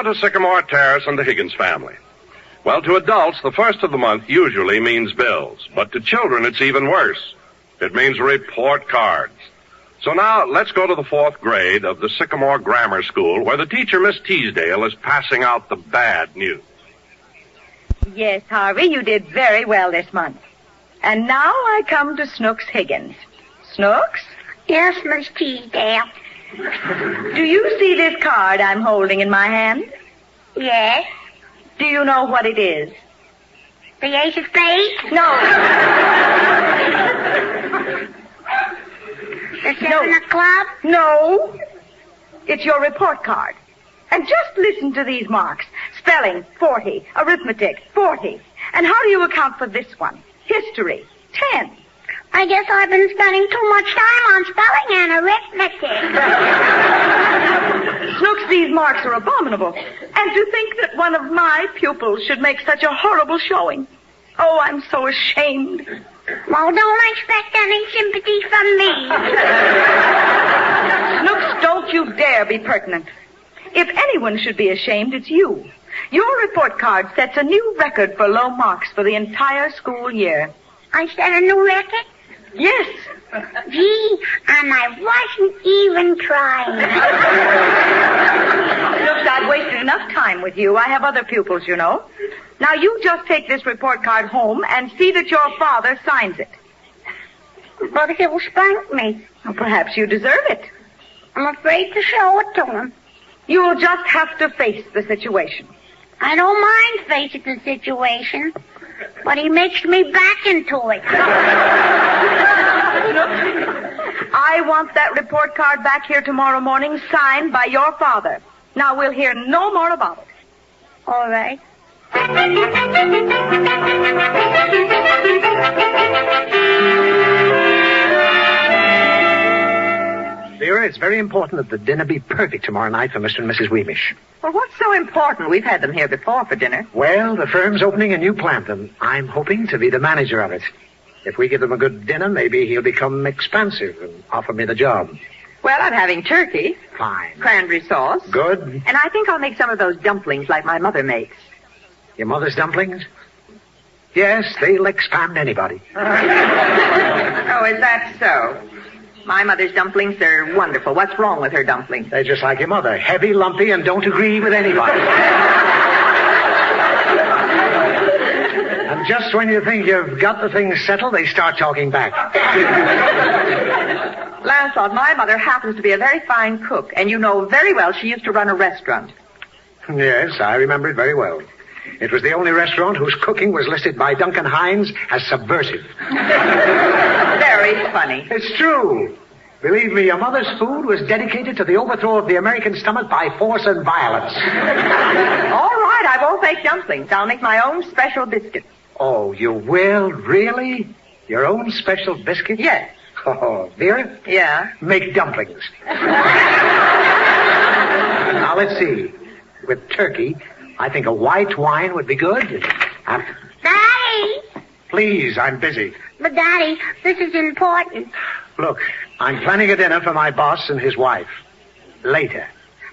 to Sycamore Terrace and the Higgins family. Well, to adults, the first of the month usually means bills. But to children, it's even worse. It means report cards. So now, let's go to the 4th grade of the Sycamore Grammar School, where the teacher, Miss Teasdale, is passing out the bad news. Yes, Harvey, you did very well this month. And now I come to Snooks Higgins. Snooks? Yes, Miss Teasdale. Do you see this card I'm holding in my hand? Yes. Do you know what it is? The ace of spades? No. The 7 of clubs? No. It's your report card. And just listen to these marks. Spelling, 40. Arithmetic, 40. And how do you account for this one? History, 10. I guess I've been spending too much time on spelling and arithmetic. Snooks, these marks are abominable. And to think that one of my pupils should make such a horrible showing. Oh, I'm so ashamed. Well, don't expect any sympathy from me. Snooks, don't you dare be pertinent. If anyone should be ashamed, it's you. Your report card sets a new record for low marks for the entire school year. I set a new record? Yes. Gee, and I wasn't even trying. Snooks, I've wasted enough time with you. I have other pupils, you know. Now, you just take this report card home and see that your father signs it. But he'll spank me. Well, perhaps you deserve it. I'm afraid to show it to him. You'll just have to face the situation. I don't mind facing the situation, but he makes me back into it. I want that report card back here tomorrow morning signed by your father. Now, we'll hear no more about it. All right. Vera, it's very important that the dinner be perfect tomorrow night for Mr. and Mrs. Weemish. Well, what's so important? We've had them here before for dinner. Well, the firm's opening a new plant, and I'm hoping to be the manager of it. If we give them a good dinner, maybe he'll become expansive and offer me the job. Well, I'm having turkey. Fine. Cranberry sauce. Good. And I think I'll make some of those dumplings like my mother makes. Your mother's dumplings? Yes, they'll expand anybody. Oh, is that so? My mother's dumplings are wonderful. What's wrong with her dumplings? They're just like your mother, heavy, lumpy, and don't agree with anybody. And just when you think you've got the thing settled, they start talking back. Lancelot, my mother happens to be a very fine cook, and you know very well she used to run a restaurant. Yes, I remember it very well. It was the only restaurant whose cooking was listed by Duncan Hines as subversive. Very funny. It's true. Believe me, your mother's food was dedicated to the overthrow of the American stomach by force and violence. All right, I won't make dumplings. I'll make my own special biscuits. Oh, you will? Really? Your own special biscuits? Yes. Oh, Vera? Yeah? Make dumplings. Now, let's see. With turkey, I think a white wine would be good. Daddy! Please, I'm busy. But, Daddy, this is important. Look, I'm planning a dinner for my boss and his wife. Later.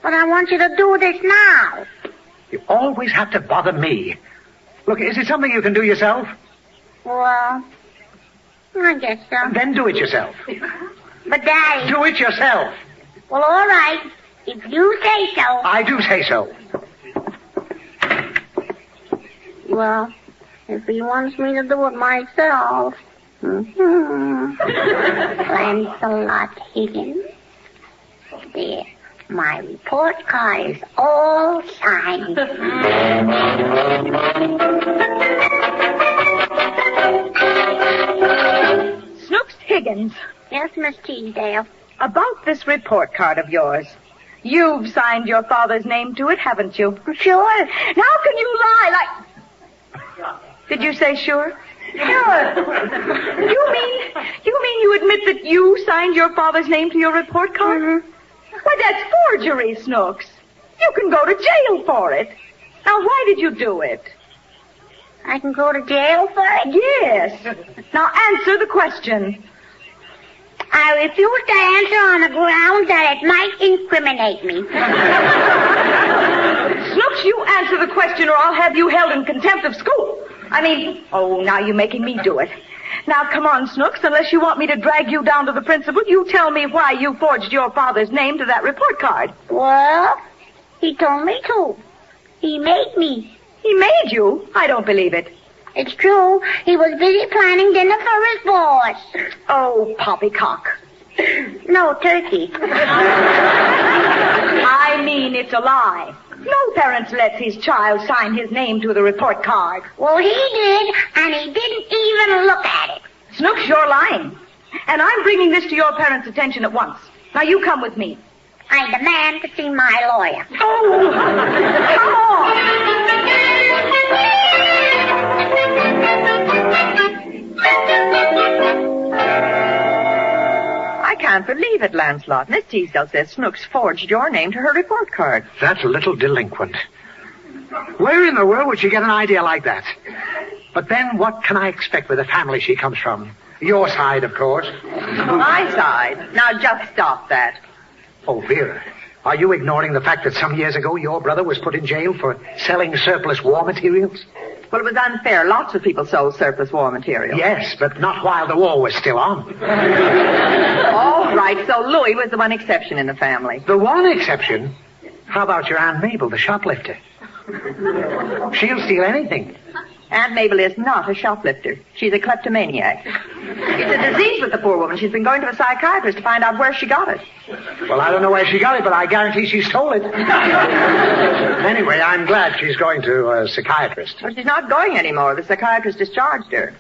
But I want you to do this now. You always have to bother me. Look, is it something you can do yourself? Well, I guess so. Then do it yourself. But, Daddy... Do it yourself. Well, all right. If you say so. I do say so. Well, if he wants me to do it myself... Lancelot Higgins. There. My report card is all signed. Snooks Higgins. Yes, Miss Teasdale. About this report card of yours. You've signed your father's name to it, haven't you? Sure. How can you lie like... Did you say sure? Sure. You mean you admit that you signed your father's name to your report card? Mm-hmm. Why, that's forgery, Snooks. You can go to jail for it. Now, why did you do it? I can go to jail for it? Yes. Now, answer the question. I refuse to answer on the grounds that it might incriminate me. Snooks, you answer the question or I'll have you held in contempt of school. Now you're making me do it. Now, come on, Snooks, unless you want me to drag you down to the principal, you tell me why you forged your father's name to that report card. Well, he told me to. He made me. He made you? I don't believe it. It's true. He was busy planning dinner for his boss. Oh, poppycock. No, turkey. I mean, it's a lie. No parent lets his child sign his name to the report card. Well, he did, and he didn't even look at it. Snooks, you're lying. And I'm bringing this to your parents' attention at once. Now, you come with me. I demand to see my lawyer. Oh, come on. I can't believe it, Lancelot. Miss Teasdale says Snooks forged your name to her report card. That little delinquent. Where in the world would she get an idea like that? But then what can I expect with the family she comes from? Your side, of course. My side. Now just stop that. Oh, Vera, are you ignoring the fact that some years ago your brother was put in jail for selling surplus war materials? Well, it was unfair. Lots of people sold surplus war material. Yes, but not while the war was still on. All right, so Louis was the one exception in the family. The one exception? How about your Aunt Mabel, the shoplifter? She'll steal anything. Aunt Mabel is not a shoplifter. She's a kleptomaniac. It's a disease with the poor woman. She's been going to a psychiatrist to find out where she got it. Well, I don't know where she got it, but I guarantee she stole it. Anyway, I'm glad she's going to a psychiatrist. Well, she's not going anymore. The psychiatrist discharged her.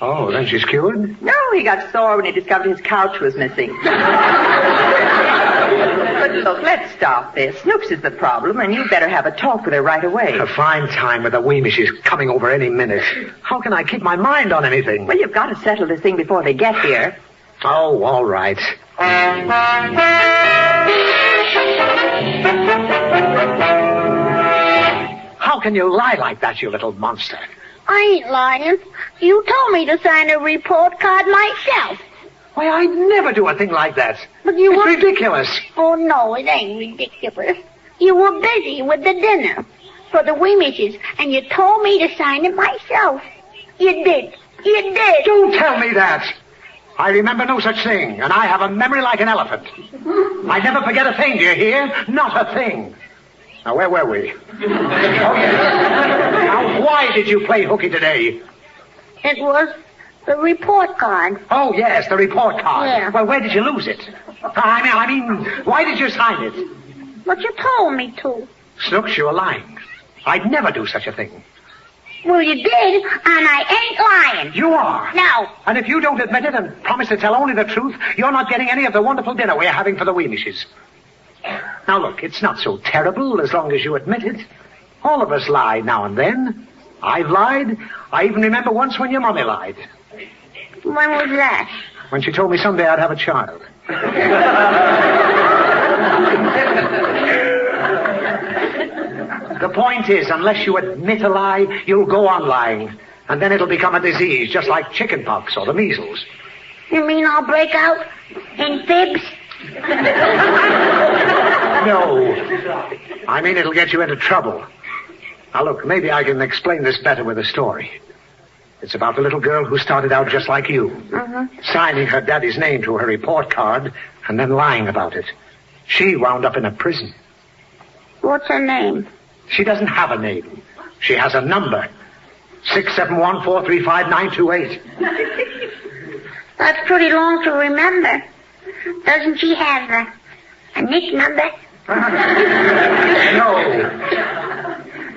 Oh, then she's cured? No, he got sore when he discovered his couch was missing. But look, let's stop this. Snooks is the problem, and you better have a talk with her right away. A fine time with the Weemishes coming over any minute. How can I keep my mind on anything? Well, you've got to settle this thing before they get here. Oh, all right. How can you lie like that, you little monster? I ain't lying. You told me to sign a report card myself. Why, I'd never do a thing like that. But you it's were... ridiculous. Oh, no, it ain't ridiculous. You were busy with the dinner for the Weemishes, and you told me to sign it myself. You did. You did. Don't tell me that. I remember no such thing, and I have a memory like an elephant. I never forget a thing, do you hear? Not a thing. Now, where were we? Oh, yes. Now, why did you play hooky today? It was the report card. Oh, yes, the report card. Yeah. Well, where did you lose it? I mean, why did you sign it? But you told me to. Snooks, you were lying. I'd never do such a thing. Well, you did, and I ain't lying. You are. No. And if you don't admit it and promise to tell only the truth, you're not getting any of the wonderful dinner we're having for the Weemishes. Now, look, it's not so terrible as long as you admit it. All of us lie now and then. I've lied. I even remember once when your mommy lied. When was that? When she told me someday I'd have a child. The point is, unless you admit a lie, you'll go on lying. And then it'll become a disease, just like chickenpox or the measles. You mean I'll break out in fibs? No. I mean, it'll get you into trouble. Now, look, maybe I can explain this better with a story. It's about the little girl who started out just like you. Signing her daddy's name to her report card and then lying about it. She wound up in a prison. What's her name? She doesn't have a name. She has a number. 671-435-928. That's pretty long to remember. Doesn't she have a nick number? No.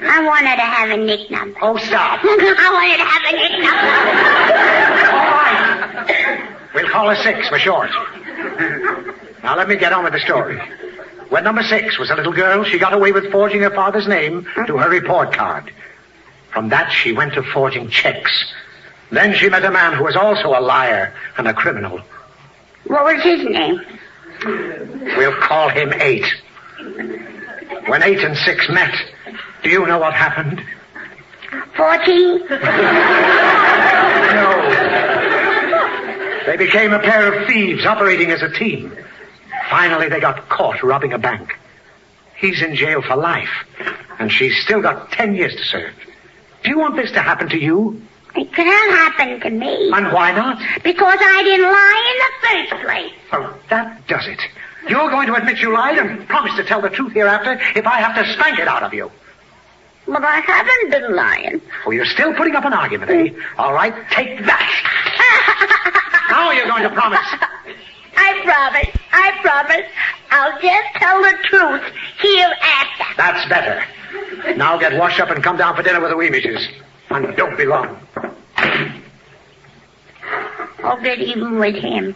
I want her to have a nick number. Oh, stop. I want her to have a nick number. All right. We'll call her 6 for short. Now, let me get on with the story. When number 6 was a little girl, she got away with forging her father's name to her report card. From that, she went to forging checks. Then she met a man who was also a liar and a criminal. What was his name? We'll call him 8. When 8 and 6 met, do you know what happened? 14? No. They became a pair of thieves operating as a team. Finally, they got caught robbing a bank. He's in jail for life. And she's still got 10 years to serve. Do you want this to happen to you? It can't happen to me. And why not? Because I didn't lie in the first place. Oh, that does it. You're going to admit you lied and promise to tell the truth hereafter if I have to spank it out of you. But I haven't been lying. Oh, you're still putting up an argument, eh? All right, take that. Now you're going to promise. I promise. I'll just tell the truth hereafter. That's better. Now get washed up and come down for dinner with the Weemishes. And don't be long. I'll get even with him.